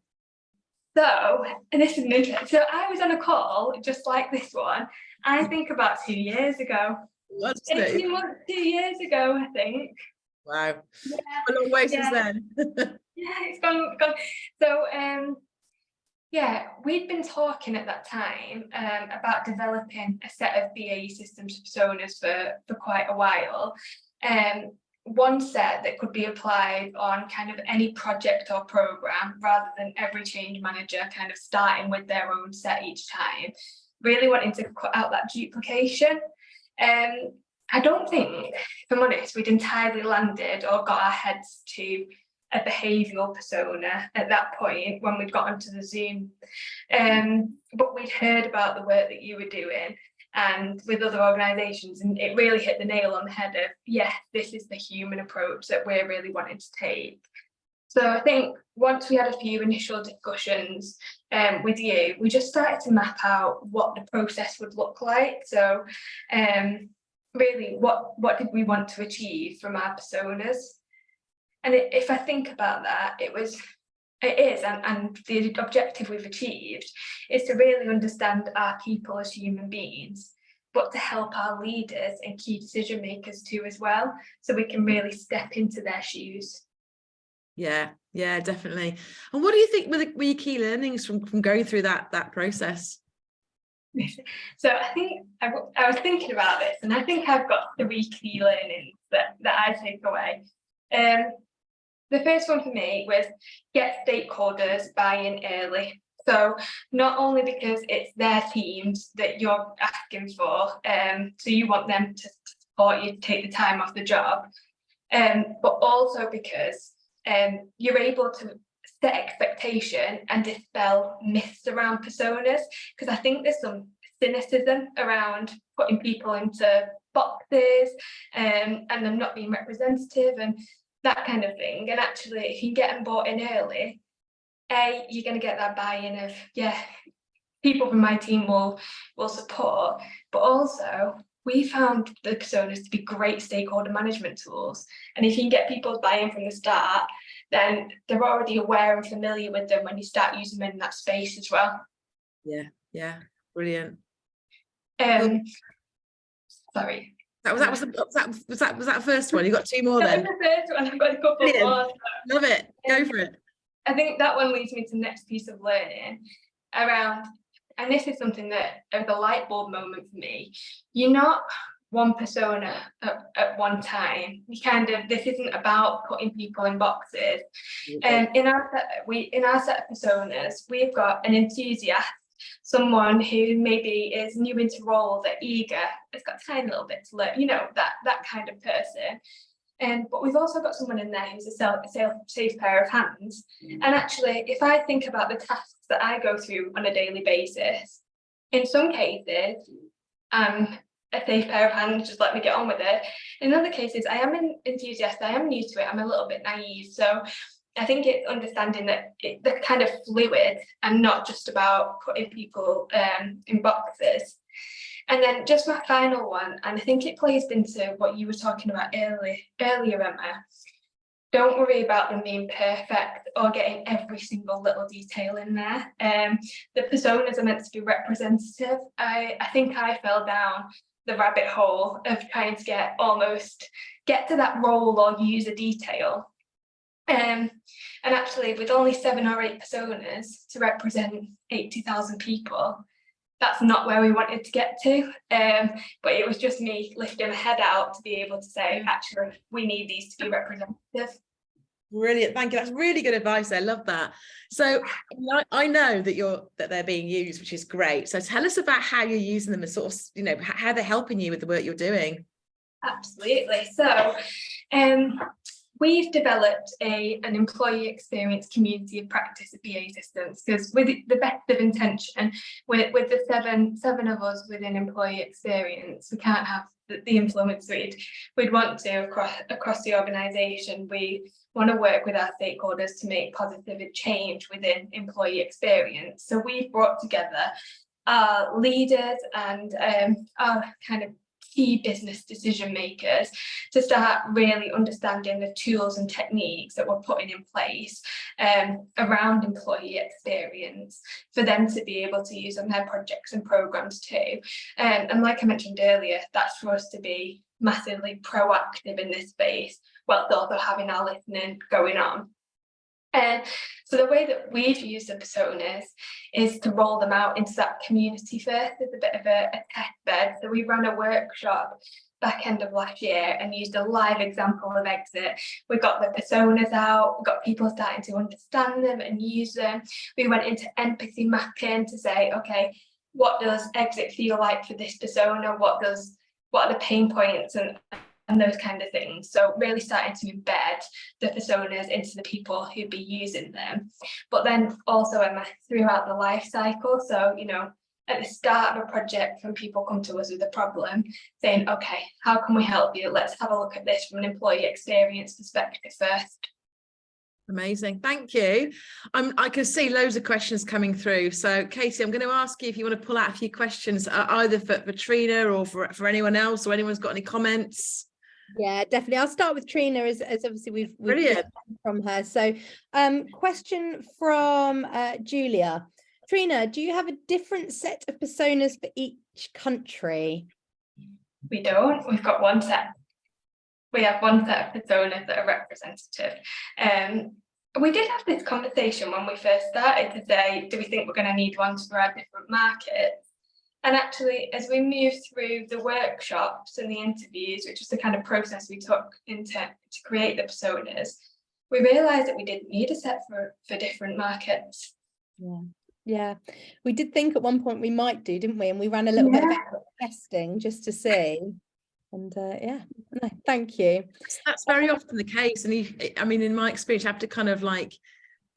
So, and this is interesting. So I was on a call just like this one, I think about 2 years ago. What's 2 months, 2 years ago, I think. Wow. Yeah. A long way since Yeah. then. Yeah, it's gone. So, yeah, we'd been talking at that time about developing a set of BAE systems personas for quite a while. One set that could be applied on kind of any project or program, rather than every change manager kind of starting with their own set each time. Really wanting to cut out that duplication. I don't think, if I'm honest, we'd entirely landed or got our heads to a behavioural persona at that point when we'd got onto the Zoom. But we'd heard about the work that you were doing and with other organisations, and it really hit the nail on the head of, yeah, this is the human approach that we're really wanting to take. So I think once we had a few initial discussions with you, we just started to map out what the process would look like. So really, what did we want to achieve from our personas? And if I think about that, and the objective we've achieved is to really understand our people as human beings, but to help our leaders and key decision makers too as well, so we can really step into their shoes. Yeah, definitely. And what do you think were your key learnings from going through that process? So I think I was thinking about this, and I think I've got 3 key learnings that I take away. The first one for me was get stakeholders buy-in early. So not only because it's their teams that you're asking for, so you want them to support you to take the time off the job, but also because you're able to set expectation and dispel myths around personas, because I think there's some cynicism around putting people into boxes and them not being representative and that kind of thing. And actually, if you get them bought in early, you're going to get that buy-in of, yeah, people from my team will support, but also we found the personas to be great stakeholder management tools. And if you can get people's buy-in from the start, then they're already aware and familiar with them when you start using them in that space as well. Yeah, brilliant. Sorry. Was that first one? You got 2 more then? That was the first one. I've got a couple more. Love it. Go for it. I think that one leads me to the next piece of learning around, and this is something that was a light bulb moment for me. You're not one persona at one time. This isn't about putting people in boxes. In our set of personas, we've got an enthusiast, someone who maybe is new into role, they're eager, has got a tiny little bit to learn, that kind of person. But we've also got someone in there who's a safe pair of hands. And actually, if I think about the tasks that I go through on a daily basis, in some cases, a safe pair of hands, just let me get on with it. In other cases, I am an enthusiast, I am new to it, I'm a little bit naive. So I think it's understanding that they're kind of fluid and not just about putting people in boxes. And then just my final one, and I think it plays into what you were talking about earlier, Emma. Don't worry about them being perfect or getting every single little detail in there. The personas are meant to be representative. I think I fell down the rabbit hole of trying to get to that role or user detail. And actually, with only 7 or 8 personas to represent 80,000 people, that's not where we wanted to get to. But it was just me lifting my head out to be able to say, actually, we need these to be representative. Brilliant, thank you. That's really good advice. I love that. So I know that they're being used, which is great. So tell us about how you're using them and sort of, you know, how they're helping you with the work you're doing. Absolutely. So we've developed an employee experience community of practice at BA Systems, because with the best of intention, with the seven of us within employee experience, we can't have the influence we'd want to across the organisation. We want to work with our stakeholders to make positive change within employee experience. So we've brought together our leaders and our kind of key business decision makers to start really understanding the tools and techniques that we're putting in place around employee experience for them to be able to use on their projects and programs too. And like I mentioned earlier, that's for us to be massively proactive in this space, whilst also having our listening going on. So the way that we've used the personas is to roll them out into that community first as a bit of a test bed. So we ran a workshop back end of last year and used a live example of exit. We got the personas out, we got people starting to understand them and use them. We went into empathy mapping to say, okay, what does exit feel like for this persona? What are the pain points and those kind of things. So really starting to embed the personas into the people who'd be using them. But then also, Emma, throughout the life cycle. So, you know, at the start of a project, when people come to us with a problem, saying, okay, how can we help you? Let's have a look at this from an employee experience perspective first. Amazing, thank you. I can see loads of questions coming through. So Katie, I'm going to ask you if you want to pull out a few questions, either for Trina or for anyone else, or anyone's got any comments. Yeah, definitely. I'll start with Trina, as obviously we've Brilliant from her. So question from Julia. Trina, do you have a different set of personas for each country? We don't. We've got one set. We have one set of personas that are representative. We did have this conversation when we first started to say, do we think we're going to need ones for our different markets? And actually, as we moved through the workshops and the interviews, which was the kind of process we took to create the personas, we realised that we didn't need a set for different markets. Yeah, we did think at one point we might do, didn't we? And we ran a little bit of testing just to see. And yeah, no, thank you. That's very often the case. And I mean, in my experience, you have to kind of like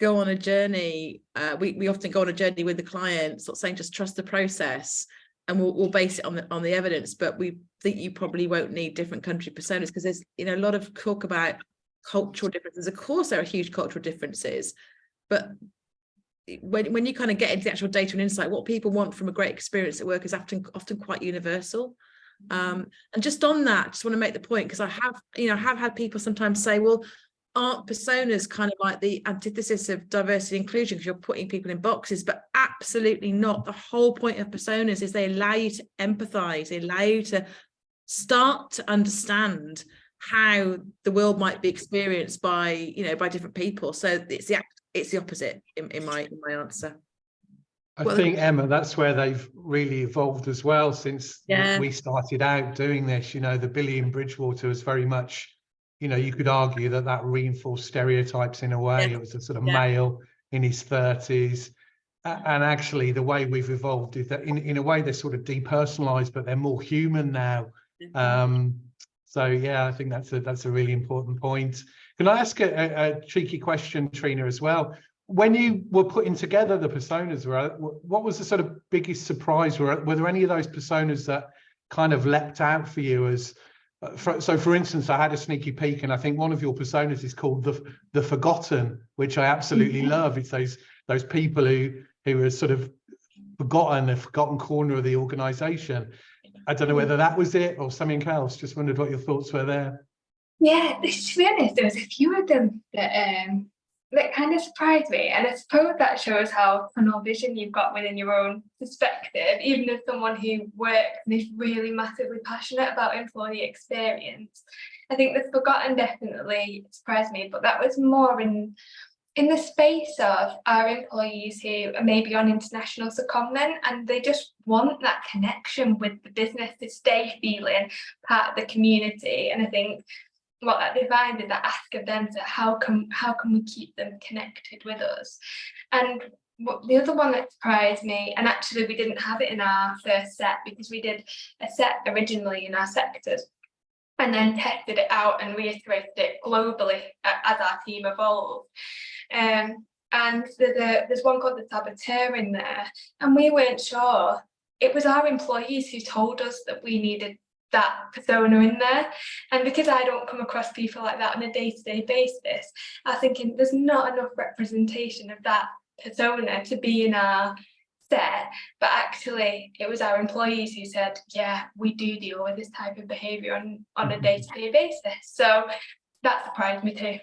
go on a journey. We often go on a journey with the client, sort of saying just trust the process, and we'll base it on the evidence. But we think you probably won't need different country personas, because there's, you know, a lot of talk about cultural differences. Of course there are huge cultural differences, but when you kind of get into the actual data and insight, what people want from a great experience at work is often quite universal. And just on that, just want to make the point, because I have had people sometimes say, well, aren't personas kind of like the antithesis of diversity and inclusion because you're putting people in boxes? But absolutely not. The whole point of personas is they allow you to empathize, they allow you to start to understand how the world might be experienced by, you know, by different people. So it's the opposite in my answer. I think, Emma, that's where they've really evolved as well since we started out doing this. You know, the Billy in Bridgewater was very much, you know, you could argue that reinforced stereotypes in a way. It was a sort of male in his 30s. And actually, the way we've evolved is that in a way they're sort of depersonalized, but they're more human now. So, yeah, I think that's a really important point. Can I ask a cheeky question, Trina, as well? When you were putting together the personas, what was the sort of biggest surprise? Were there any of those personas that kind of leapt out for you as, so for instance, I had a sneaky peek, and I think one of your personas is called the Forgotten, which I absolutely love. It's those people who are sort of forgotten, the forgotten corner of the organization. I don't know whether that was it or something else. Just wondered what your thoughts were there. Yeah, to be honest, there was a few of them that kind of surprised me, and I suppose that shows how tunnel vision you've got within your own perspective, even as someone who works and is really massively passionate about employee experience. I think the Forgotten definitely surprised me, but that was more in the space of our employees who are maybe on international secondment, and they just want that connection with the business to stay feeling part of the community. And I think what that defines is that ask of them, so how can we keep them connected with us? And the other one that surprised me, and actually we didn't have it in our first set because we did a set originally in our sectors and then tested it out and reiterated it globally as our team evolved. And there's one called the Saboteur in there, and we weren't sure. It was our employees who told us that we needed that persona in there. And because I don't come across people like that on a day-to-day basis, I was thinking there's not enough representation of that persona to be in our set. But actually it was our employees who said, yeah, we do deal with this type of behaviour on a day-to-day basis. So that surprised me too.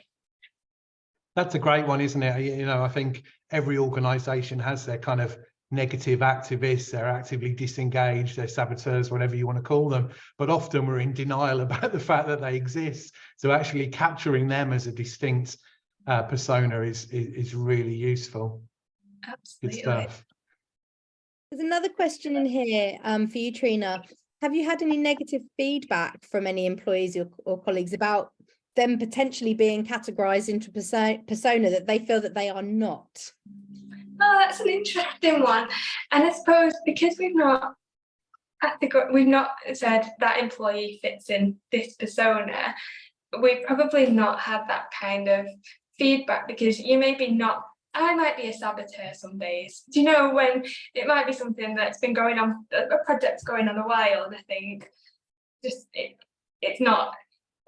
That's a great one, isn't it? You know, I think every organisation has their kind of negative activists, they're actively disengaged, they're saboteurs, whatever you want to call them, but often we're in denial about the fact that they exist. So actually capturing them as a distinct persona is really useful. Absolutely. Good stuff. There's another question in here for you, Trina. Have you had any negative feedback from any employees or colleagues about them potentially being categorized into persona that they feel that they are not? Oh, that's an interesting one. And I suppose because we've not said that employee fits in this persona, we've probably not had that kind of feedback, because you maybe not, I might be a saboteur some days. Do you know, when it might be something that's been going on, a project's going on a while, and I think just it's not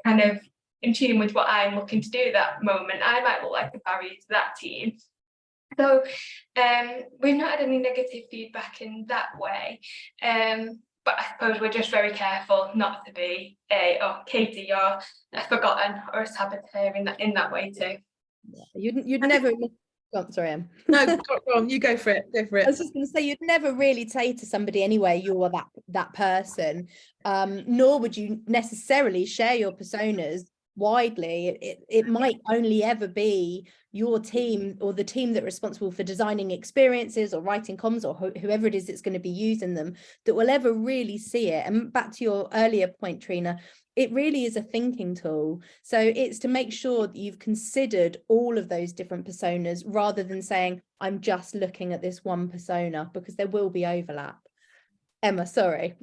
kind of in tune with what I'm looking to do at that moment. I might look like a barrier to that team. So we've not had any negative feedback in that way. But I suppose we're just very careful not to be Katie, you're a forgotten or a saboteur in that way too. You'd never. Oh, sorry, Em. No, go on, you go for it. Go for it. I was just going to say, you'd never really say to somebody anyway, you're that person, nor would you necessarily share your personas widely. It might only ever be your team or the team that's responsible for designing experiences or writing comms or whoever it is that's going to be using them that will ever really see it. And back to your earlier point, Trina, it really is a thinking tool. So it's to make sure that you've considered all of those different personas rather than saying, I'm just looking at this one persona, because there will be overlap. Emma, sorry.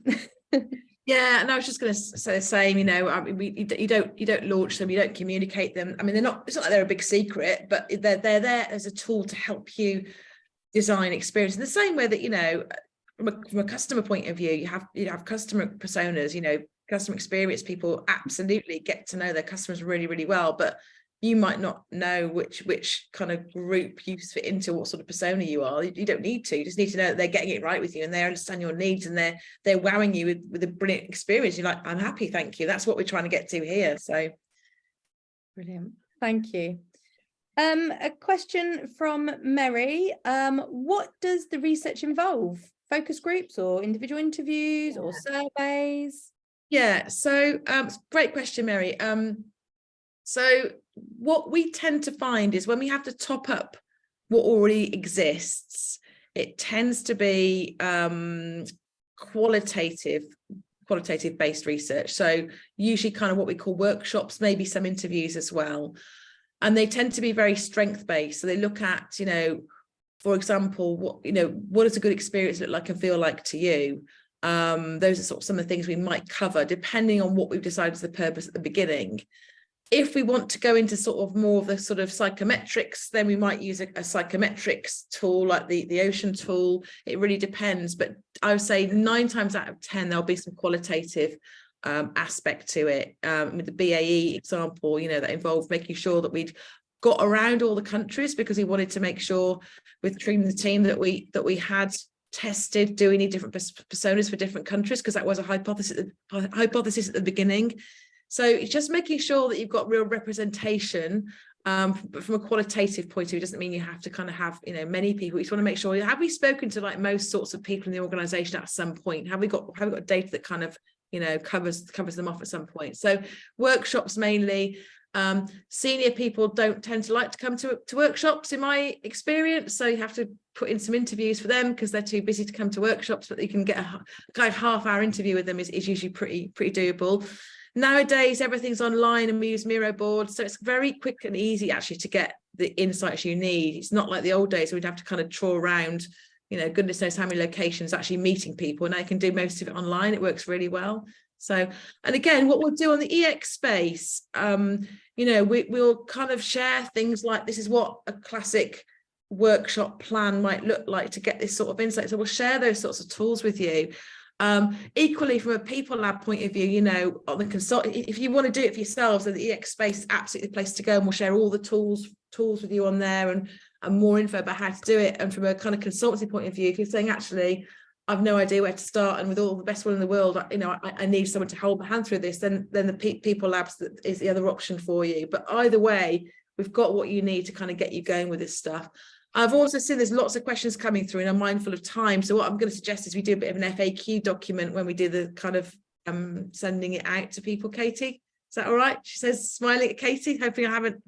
Yeah, and I was just going to say the same. You know, I mean, you don't launch them, you don't communicate them. I mean, it's not like they're a big secret, but they're there as a tool to help you design experience. In the same way that, you know, from a customer point of view, you have customer personas. You know, customer experience people absolutely get to know their customers really, really well, but you might not know which kind of group you fit into, what sort of persona you are. You don't need to. You just need to know that they're getting it right with you and they understand your needs and they're wowing you with a brilliant experience. You're like, I'm happy, thank you. That's what we're trying to get to here. So brilliant, thank you. A question from Mary. What does the research involve? Focus groups or individual interviews or surveys? Yeah, so great question, Mary. So what we tend to find is when we have to top up what already exists, it tends to be qualitative based research. So usually kind of what we call workshops, maybe some interviews as well. And they tend to be very strength based. So they look at, you know, for example, what does a good experience look like and feel like to you? Those are sort of some of the things we might cover depending on what we've decided is the purpose at the beginning. If we want to go into sort of more of the sort of psychometrics, then we might use a psychometrics tool like the Ocean tool. It really depends, but I would say 9 times out of 10 there'll be some qualitative aspect to it. With the BAE example, you know, that involved making sure that we'd got around all the countries because we wanted to make sure with Trina and the team that we had tested, do we need different personas for different countries, because that was a hypothesis at the beginning. So it's just making sure that you've got real representation, but from a qualitative point of view, doesn't mean you have to kind of have, you know, many people. You just want to make sure, have we spoken to like most sorts of people in the organization at some point? Have we got data that kind of, you know, covers them off at some point? So workshops mainly. Senior people don't tend to like to come to workshops in my experience, so you have to put in some interviews for them because they're too busy to come to workshops, but you can get a kind of half-hour interview with them is usually pretty doable. Nowadays, everything's online and we use Miro boards. So it's very quick and easy actually to get the insights you need. It's not like the old days where we'd have to kind of trawl around, you know, goodness knows how many locations actually meeting people. Now you can do most of it online. It works really well. So, and again, what we'll do on the EX space, you know, we'll kind of share things like, this is what a classic workshop plan might look like to get this sort of insight. So we'll share those sorts of tools with you. Equally, from a people lab point of view, you know, on the consult, if you want to do it for yourselves, then the EX space is absolutely the place to go, and we'll share all the tools with you on there, and more info about how to do it. And from a kind of consultancy point of view, if you're saying, actually, I've no idea where to start, and with all the best will in the world, you know, I need someone to hold my hand through this, then the people labs is the other option for you. But either way, we've got what you need to kind of get you going with this stuff. I've also seen there's lots of questions coming through, and I'm mindful of time. So what I'm going to suggest is we do a bit of an FAQ document when we do the kind of sending it out to people. Katie, is that all right? She says, smiling at Katie, hoping I haven't.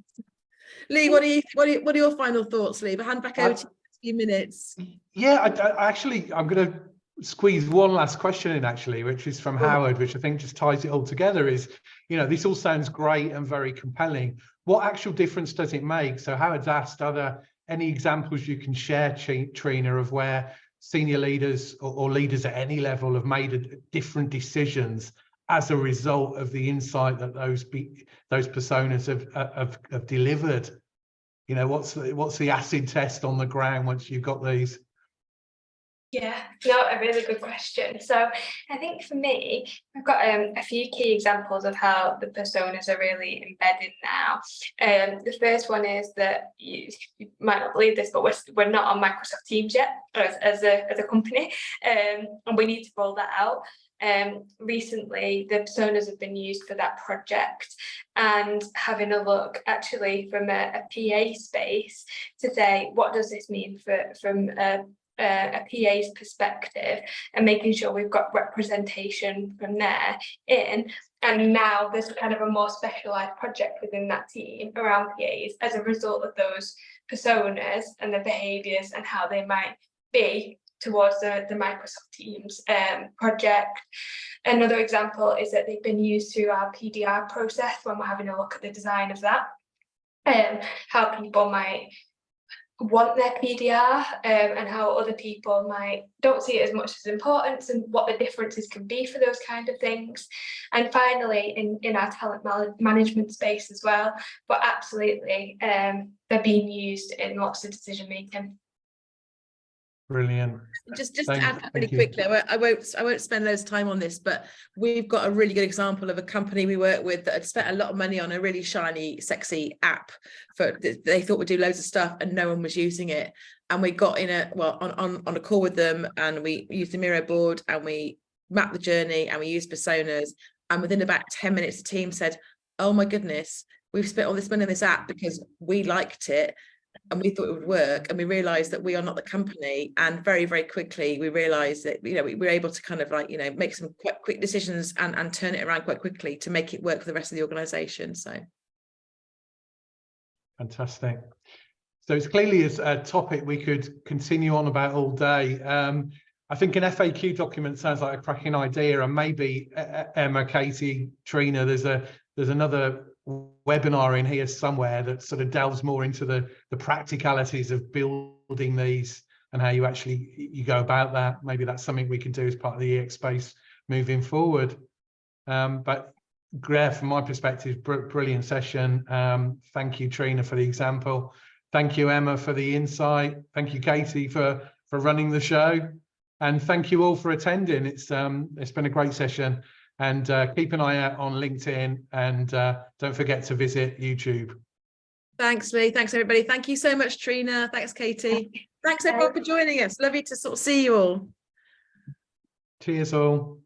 Lee, what are your final thoughts, Lee? But hand back over to you in a few minutes. Yeah, I'm going to squeeze one last question in, actually, which is from Howard, which I think just ties it all together. Is, you know, this all sounds great and very compelling. What actual difference does it make? So Howard's asked, are there any examples you can share, Trina, of where senior leaders or leaders at any level have made different decisions as a result of the insight that those personas have delivered? You know, what's the acid test on the ground once you've got these? Yeah, no, a really good question. So I think for me, I've got a few key examples of how the personas are really embedded now. The first one is that you might not believe this, but we're not on Microsoft Teams yet as a company, and we need to roll that out. Recently, the personas have been used for that project, and having a look actually from a PA space to say, what does this mean from a PA's perspective, and making sure we've got representation from there in. And now there's kind of a more specialized project within that team around PAs as a result of those personas and the behaviors and how they might be towards the Microsoft Teams project. Another example is that they've been used through our PDR process when we're having a look at the design of that, how people might want their PDR, and how other people don't see it as much as importance, and what the differences can be for those kind of things. And finally, in our talent management space as well, but absolutely they're being used in lots of decision making. Brilliant. Just to add really quickly, I won't spend loads of time on this, but we've got a really good example of a company we work with that had spent a lot of money on a really shiny, sexy app they thought would do loads of stuff, and no one was using it. And we got on a call with them, and we used the Miro board, and we mapped the journey, and we used personas. And within about 10 minutes, the team said, "Oh my goodness, we've spent all this money on this app because we liked it, and we thought it would work, and we realized that we are not the company." And very, very quickly we realized that, you know, we were able to kind of like, you know, make some quite quick decisions and turn it around quite quickly to make it work for the rest of the organization. So fantastic. So it's clearly a topic we could continue on about all day. I think an FAQ document sounds like a cracking idea, and maybe Emma, Katie, Trina, there's another webinar in here somewhere that sort of delves more into the practicalities of building these and how you go about that. Maybe that's something we can do as part of the EX space moving forward. But Greg, from my perspective, brilliant session. Thank you, Trina, for the example. Thank you, Emma, for the insight. Thank you, Katie, for running the show, and thank you all for attending. It's been a great session. And keep an eye out on LinkedIn, and don't forget to visit YouTube. thanks, Lee. Thanks, everybody. Thank you so much, Trina. Thanks, Katie. Thanks, everyone, for joining us. Lovely to sort of see you all. Cheers all.